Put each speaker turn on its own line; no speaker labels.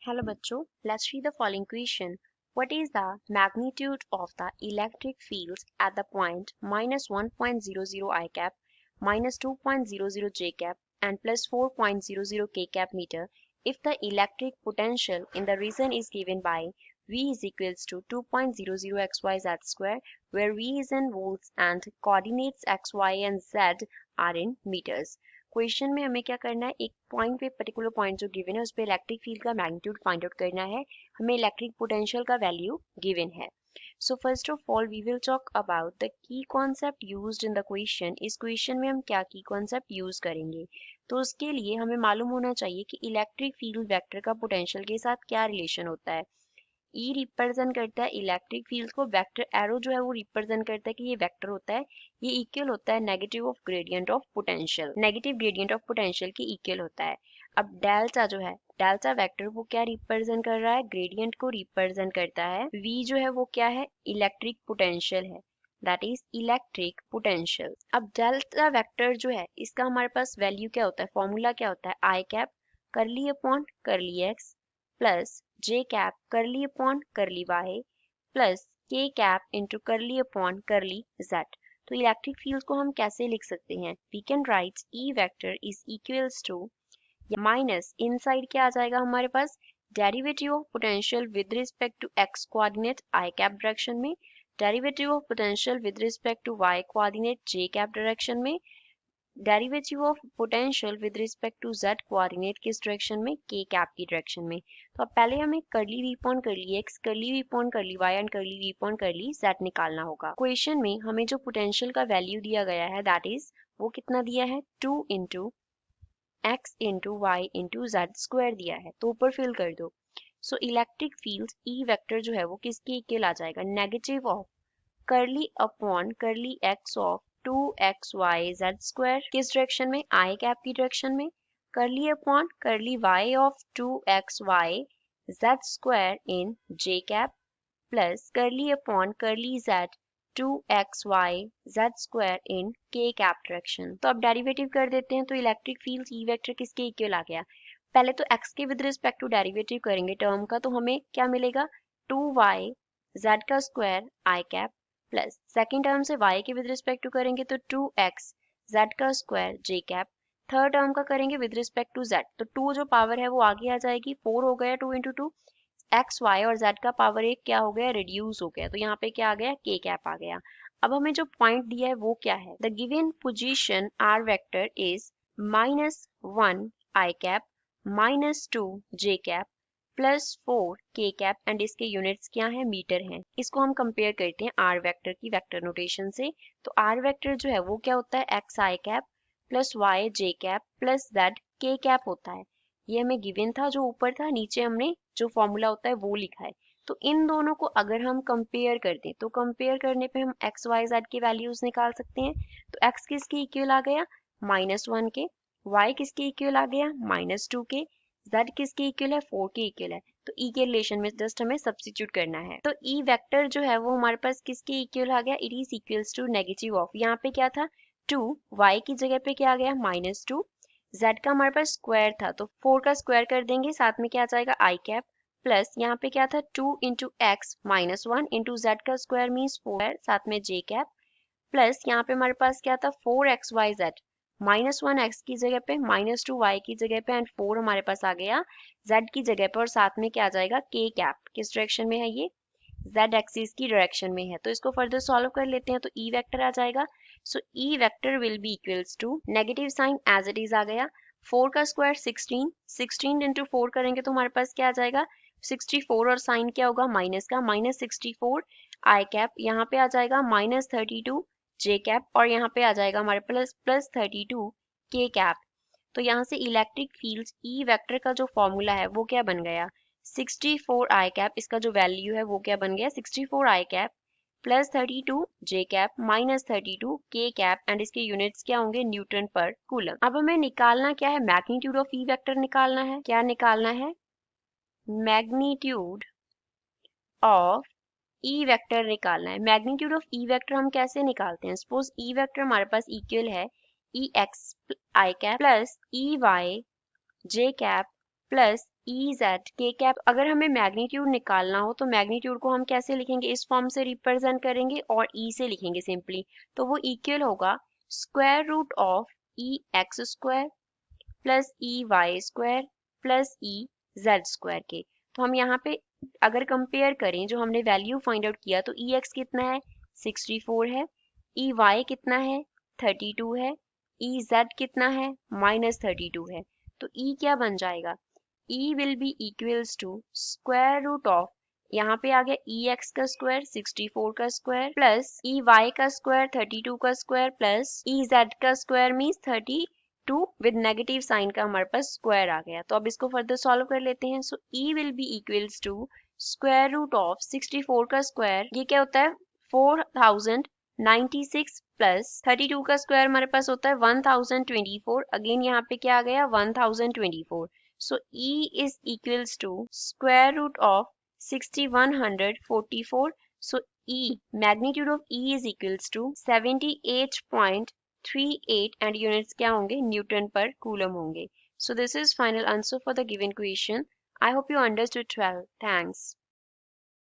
Hello bachcho, let's read the following question. What is the magnitude of the electric fields at the point -1.00 I cap, -2.00 J cap and +4.00 K cap meter if the electric potential in the region is given by V is equals to 2.00 xyz square, where V is in volts and coordinates x, y and z are in meters. Question में हमें क्या करना है, एक point पे particular point जो given है उस पे इलेक्ट्रिक फील्ड का मैग्नीट्यूड फाइंड आउट करना है, हमें इलेक्ट्रिक पोटेंशियल का वैल्यू गिवन है. So first of all we will talk about the key concept used in the question. इस क्वेश्चन में हम क्या की कॉन्सेप्ट यूज करेंगे, तो उसके लिए हमें मालूम होना चाहिए कि इलेक्ट्रिक फील्ड वेक्टर का पोटेंशियल के साथ क्या रिलेशन होता है. ई रिप्रेजेंट करता है इलेक्ट्रिक फील्ड को, वेक्टर एरो जो है वो रिप्रेजेंट करता है कि ये वेक्टर होता है, ये इक्वल होता है negative of gradient of potential, negative gradient of potential के इक्वल होता है. अब डेल्टा जो है, डेल्टा वेक्टर वो क्या रिप्रेजेंट कर रहा है, ग्रेडियंट को रिप्रेजेंट करता है. वी जो है वो क्या है, इलेक्ट्रिक पोटेंशियल है, दैट इज इलेक्ट्रिक पोटेंशियल. अब डेल्टा वेक्टर जो है इसका हमारे पास वैल्यू क्या होता है, फॉर्मूला क्या होता है, I cap curly upon curly x plus j cap curly upon curly y प्लस k cap into curly upon curly z. तो इलेक्ट्रिक फील्ड को हम कैसे लिख सकते हैं, we can write E vector is equals to minus inside क्या आ जाएगा हमारे पास, derivative of potential with respect to x coordinate i cap direction में, derivative of potential with respect to y coordinate j cap direction में, derivative of potential with respect to z coordinate किस direction में, k cap की direction में. तो अब पहले हमें curly v upon curly x, curly v upon curly y and curly v upon curly z निकालना होगा. क्वेश्चन में हमें जो पोटेंशियल का वैल्यू दिया गया है दैट इज वो कितना दिया है, 2 into x into Y into Z square दिया है, तो ऊपर फिल कर दो. So electric field E vector जो है वो किसके इक्वल आ जाएगा, negative of curly upon curly x of 2xyz square किस डायरेक्शन में, i कैप की डायरेक्शन में, curly upon curly y of 2xyz square in j cap plus curly upon curly z 2xyz square in k cap direction. तो अब derivative कर देते हैं, तो इलेक्ट्रिक फील्ड ई वेक्टर किसके इक्वल आ गया, पहले तो x के विद रिस्पेक्ट टू डेरिवेटिव करेंगे टर्म का, तो हमें क्या मिलेगा, 2yz का square i cap plus second term से y के विद रिस्पेक्ट टू करेंगे तो 2x z का square j cap, third term का करेंगे विद रिस्पेक्ट टू z तो 2 जो पावर है वो आगे आ जाएगी, 4 हो गया 2 इंटू 2, x y और z का पावर एक क्या हो गया, रिड्यूस हो गया, तो यहाँ पे क्या आ गया, k कैप आ गया. अब हमें जो पॉइंट दिया है वो क्या है, the given position r vector is -1 i cap -2 j cap +4 k cap and इसके यूनिट्स क्या है, मीटर हैं. इसको हम कंपेयर करते हैं r वेक्टर की वेक्टर नोटेशन से. तो r वेक्टर जो है वो क्या होता है, x i cap plus y j cap plus z k cap होता है. ये हमें गिवन था, जो ऊपर था नीचे हमने जो फॉर्मूला होता है वो लिखा है. तो इन दोनों को अगर हम कंपेयर कर दें तो कंपेयर करने पे हम x y z के वैल्यूज निकाल सकते हैं. तो x किसके इक्वल आ गया, -1 के, y किसके इक्वल आ गया, -2 के, z किसके इक्वल है, 4 के इक्वल है. तो e के रिलेशन में जस्ट हमें सब्स्टिट्यूट करना है. तो e वेक्टर जो है वो हमारे पास किसके इक्वल आ गया, it is equals to negative of, यहाँ पे क्या था 2, y की जगह पे क्या आ गया -2, z का हमारे पास स्क्वायर था तो 4 का स्क्वायर कर देंगे, साथ में क्या आ जाएगा i कैप प्लस यहाँ पे क्या था 2 इंटू एक्स -1 इंटू जेड का स्क्वायर मीन्स 4, साथ में j कैप प्लस यहाँ पे हमारे पास क्या था 4xyz, -1 x की जगह पे -2 y की जगह पे एंड 4 हमारे पास आ गया z की जगह पे, और साथ में क्या आ जाएगा k कैप, किस डायरेक्शन में है ये, z एक्सिस की डायरेक्शन में है. तो इसको फर्दर सॉल्व कर लेते हैं, तो e वेक्टर आ जाएगा. So e vector will be equals to negative sign as it is आ गया, 4 का स्क्वायर 16 इंटू 4 करेंगे तो हमारे पास क्या आ जाएगा 64, और साइन क्या होगा माइनस का, -64 i कैप, यहाँ पे आ जाएगा -32 j कैप, और यहाँ पे आ जाएगा हमारे +32 k कैप. तो यहाँ से इलेक्ट्रिक फील्ड E वेक्टर का जो फॉर्मूला है वो क्या बन गया, 64 i कैप, इसका जो वैल्यू है वो क्या बन गया, 64 i cap +32 j cap -32 k cap and इसके यूनिट्स क्या होंगे, न्यूटन पर कूलम. अब हमें निकालना क्या है, मैग्नीट्यूड ऑफ E वेक्टर निकालना है. क्या निकालना है, मैग्नीट्यूड ऑफ E वेक्टर निकालना है. मैग्नीट्यूड ऑफ E वेक्टर हम कैसे निकालते हैं, सपोज E वेक्टर हमारे पास इक्वल है E x i cap plus E y j cap plus E Z के कैप। अगर हमें मैग्नीट्यूड निकालना हो तो मैग्नीट्यूड को हम कैसे लिखेंगे, इस फॉर्म से रिप्रेजेंट करेंगे और ई से लिखेंगे सिंपली। तो वो इक्वल होगा square root of E X square plus E Y square plus E Z square के। तो हम यहाँ पे अगर कंपेयर करें जो हमने वैल्यू फाइंड आउट किया, तो ई एक्स कितना है 64 है, ई वाई कितना है 32 है, ई जेड कितना है -32 है। तो ई क्या बन जाएगा, E will be equals to square root of, यहाँ पे आ गया ई एक्स का स्क्वायर 64 का स्क्वायर प्लस ई वाई का स्क्वायर 32 का स्क्वायर प्लस ई जेड का square means 32 with negative sign का हमारे पास स्क्वायर आ गया। तो अब इसको फर्दर सॉल्व कर लेते हैं। So E will be equals to square root of 64 का स्क्वायर, ये क्या होता है 4096 प्लस 32 का स्क्वायर हमारे पास होता है 1024। अगेन यहाँ पे क्या आ गया 1024। So E is equals to square root of 6144. So E, magnitude of E is equals to 78.38 and units क्या होंगे न्यूटन पर कूलम होंगे। So this is final answer for the given question. I hope you understood well. Thanks.